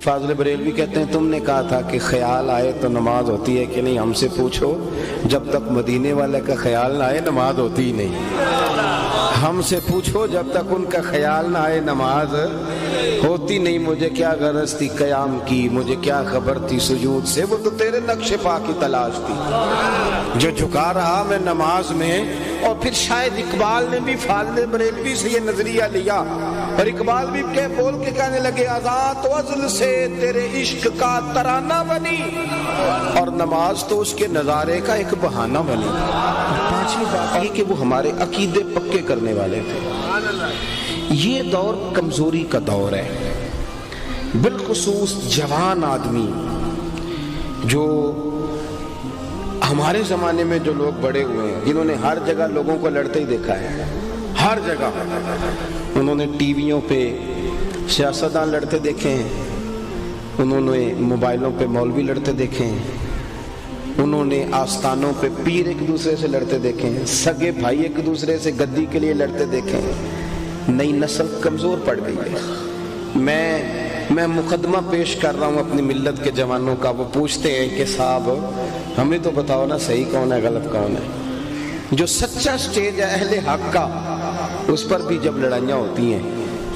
فاضل بریلوی کہتے ہیں تم نے کہا تھا کہ خیال آئے تو نماز ہوتی ہے کہ نہیں، ہم سے پوچھو جب تک مدینے والے کا خیال نہ آئے نماز ہوتی ہی نہیں۔ ہم سے پوچھو جب تک ان کا خیال نہ آئے نماز ہوتی نہیں۔ مجھے کیا غرض تھی قیام کی، مجھے کیا خبر تھی سجود سے، وہ تو تیرے نقش پا کی تلاش تھی جو جھکا رہا میں نماز میں۔ اور پھر شاید اقبال نے بھی فاضل بریلوی سے یہ نظریہ لیا، اور اقبال بھی بول کے کہنے لگے آزاد وزل سے تیرے عشق کا ترانہ بنی، اور نماز تو اس کے نظارے کا ایک بہانہ بنی۔ پانچویں بات یہ کہ وہ ہمارے عقیدے پکے کرنے والے تھے۔ یہ دور کمزوری کا دور ہے، بالخصوص جوان آدمی جو ہمارے زمانے میں جو لوگ بڑے ہوئے ہیں، جنہوں نے ہر جگہ لوگوں کو لڑتے ہی دیکھا ہے، ہر جگہ انہوں نے ٹی ویوں پہ سیاستدان لڑتے دیکھے ہیں، انہوں نے موبائلوں پہ مولوی لڑتے دیکھے ہیں، انہوں نے آستانوں پہ پیر ایک دوسرے سے لڑتے دیکھے ہیں، سگے بھائی ایک دوسرے سے گدی کے لیے لڑتے دیکھے ہیں۔ نئی نسل کمزور پڑ گئی ہے۔ میں مقدمہ پیش کر رہا ہوں اپنی ملت کے جوانوں کا۔ وہ پوچھتے ہیں کہ صاحب ہمیں تو بتاؤ نا صحیح کون ہے غلط کون ہے۔ جو سچا سٹیج ہے اہل حق کا، اس پر بھی جب لڑائیاں ہوتی ہیں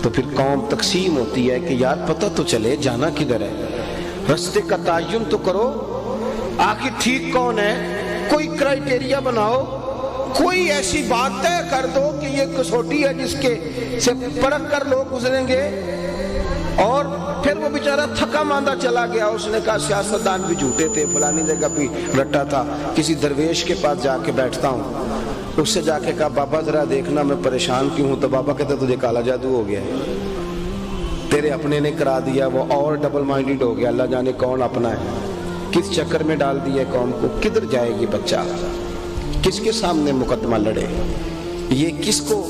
تو پھر قوم تقسیم ہوتی ہے کہ یار پتہ تو چلے جانا کدھر ہے، رستے کا تعین تو کرو، آخر ٹھیک کون ہے، کوئی کرائیٹیریا بناؤ، کوئی ایسی بات طے کر دو کہ یہ کسوٹی ہے جس کے سے پرکھ کر لوگ گزریں گے۔ اور پھر وہ بیچارہ تھکا ماندہ چلا گیا، اس نے کہا سیاستدان بھی جھوٹے تھے، فلانی جگہ بھی رٹا تھا، کسی درویش کے پاس جا کے بیٹھتا ہوں، اس سے جا کے کہا بابا ذرا دیکھنا میں پریشان کیوں ہوں، تو بابا کہتا تجھے کالا جادو ہو گیا ہے، تیرے اپنے نے کرا دیا، وہ اور ڈبل مائنڈڈ ہو گیا، اللہ جانے کون اپنا ہے، کس چکر میں ڈال دیا قوم کو، کدھر جائے گی بچہ، کس کے سامنے مقدمہ لڑے، یہ کس کو۔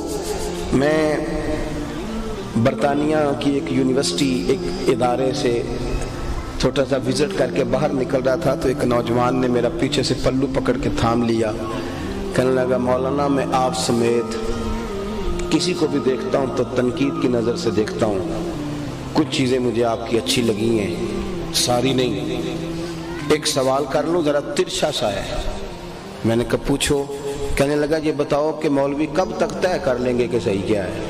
میں برطانیہ کی ایک یونیورسٹی ایک ادارے سے چھوٹا سا وزٹ کر کے باہر نکل رہا تھا تو ایک نوجوان نے میرا پیچھے سے پلو پکڑ کے تھام لیا، کہنے لگا مولانا میں آپ سمیت کسی کو بھی دیکھتا ہوں تو تنقید کی نظر سے دیکھتا ہوں، کچھ چیزیں مجھے آپ کی اچھی لگی ہیں، ساری نہیں، ایک سوال کر لوں ذرا ترچھا سا ہے۔ میں نے کہا پوچھو۔ کہنے لگا یہ بتاؤ کہ مولوی کب تک طے کر لیں گے کہ صحیح کیا ہے،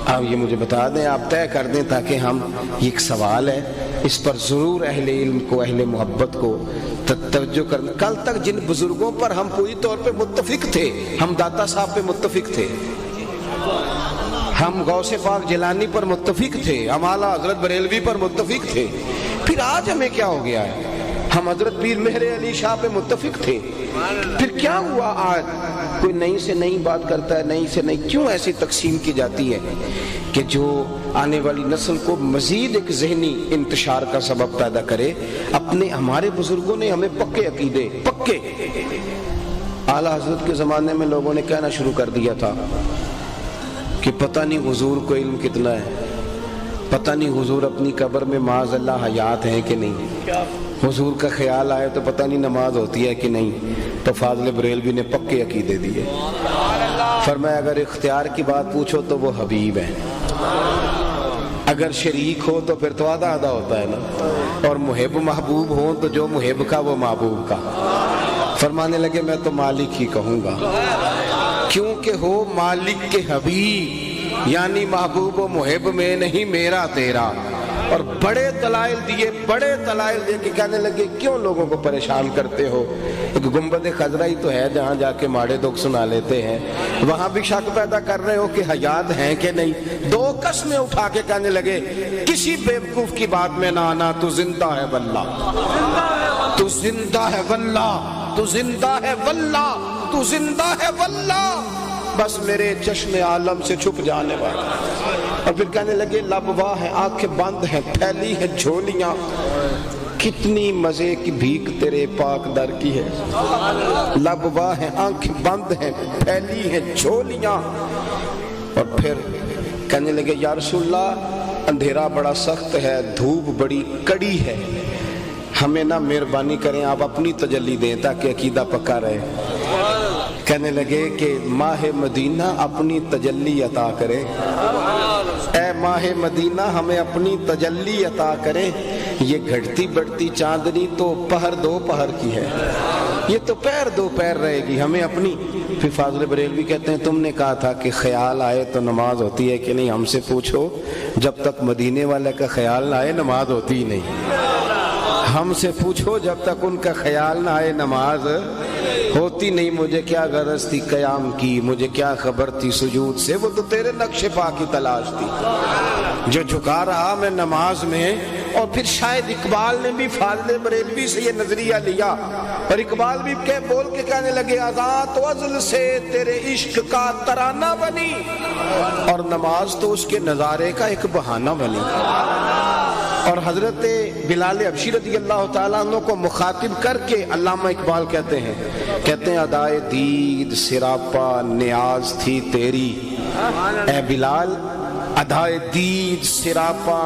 آپ یہ مجھے بتا دیں، آپ طے کر دیں تاکہ ہم، یہ ایک سوال ہے، اس پر ضرور اہل علم کو، اہل محبت کو توجہ کرنا۔ کل تک جن بزرگوں پر ہم پوری طور پہ متفق تھے، ہم داتا صاحب پہ متفق تھے، ہم غوث پاک جیلانی پر متفق تھے، ہم اعلیٰ حضرت بریلوی پر متفق تھے، پھر آج ہمیں کیا ہو گیا ہے، ہم حضرت پیر مہر علی شاہ پہ متفق تھے، پھر کیا ہوا آج کوئی نئی سے نئی بات کرتا ہے، نئی سے نئی، کیوں ایسی تقسیم کی جاتی ہے کہ جو آنے والی نسل کو مزید ایک ذہنی انتشار کا سبب پیدا کرے۔ اپنے ہمارے بزرگوں نے ہمیں پکے عقیدے، پکے، اعلیٰ حضرت کے زمانے میں لوگوں نے کہنا شروع کر دیا تھا کہ پتہ نہیں حضور کو علم کتنا ہے، پتہ نہیں حضور اپنی قبر میں معاذ اللہ حیات ہیں کہ نہیں، حضور کا خیال آئے تو پتہ نہیں نماز ہوتی ہے کہ نہیں۔ تو فاضل بریلوی نے پکے عقیدے دیے، فرمایا اگر اختیار کی بات پوچھو تو وہ حبیب ہے، اگر شریک ہو تو پھر تو آدھا آدھا ہوتا ہے نا، اور محب محبوب ہوں تو جو محب کا وہ محبوب کا۔ فرمانے لگے میں تو مالک ہی کہوں گا، کیونکہ ہو مالک کے حبیب، یعنی محبوب و محب میں نہیں میرا تیرا۔ اور بڑے دلائل دیے، بڑے دلائل دے کے کہنے لگے کیوں لوگوں کو پریشان کرتے ہو، ایک گنبد خضرا ہی تو ہے جہاں جا کے ماڑے دکھ سنا لیتے ہیں، وہاں بھی شک پیدا کر رہے ہو کہ حیات ہیں کہ نہیں۔ دو قسمیں اٹھا کے کہنے لگے کسی بیوقوف کی بات میں نہ آنا، تو زندہ ہے واللہ، تو زندہ ہے واللہ، تو زندہ ہے واللہ، تو زندہ ہے واللہ، بس میرے چشم عالم سے چھپ جانے والا۔ اور پھر کہنے لگے لب واہ ہیں، آنکھیں بند ہیں، پھیلی ہیں جھولیاں، کتنی مزے کی بھیک تیرے پاک در کی ہے، لب واہ ہیں، آنکھیں بند ہیں، پھیلی ہیں جھولیاں۔ اور پھر کہنے لگے یا رسول اللہ اندھیرا بڑا سخت ہے، دھوپ بڑی کڑی ہے، ہمیں نہ مہربانی کریں آپ اپنی تجلی دیں تاکہ عقیدہ پکا رہے۔ کہنے لگے کہ ماہ مدینہ اپنی تجلی عطا کرے، اے ماہ مدینہ ہمیں اپنی تجلی عطا کرے، یہ گھٹتی بڑھتی چاندنی تو پہر دو پہر کی ہے، یہ تو پیر دو پیر رہے گی، ہمیں اپنی۔ پھر فاضل بریلوی کہتے ہیں تم نے کہا تھا کہ خیال آئے تو نماز ہوتی ہے کہ نہیں، ہم سے پوچھو جب تک مدینے والے کا خیال نہ آئے نماز ہوتی ہی نہیں، ہم سے پوچھو جب تک ان کا خیال نہ آئے نماز ہوتی نہیں۔ مجھے کیا غرض تھی قیام کی، مجھے کیا خبر تھی سجود سے، وہ تو تیرے نقش پا کی تلاش تھی جو جھکا رہا میں نماز میں۔ اور پھر شاید اقبال نے بھی فاضل بریلوی سے یہ نظریہ لیا، اور اقبال بھی بول کے کہنے لگے آزاد وزل سے تیرے عشق کا ترانہ بنی، اور نماز تو اس کے نظارے کا ایک بہانہ بنی۔ اور حضرت بلال حبشی رضی اللہ تعالیٰ عنہ کو مخاطب کر کے علامہ اقبال کہتے ہیں ادائے دید سراپا نیاز تھی تیری، اے بلال ادائے دید سراپا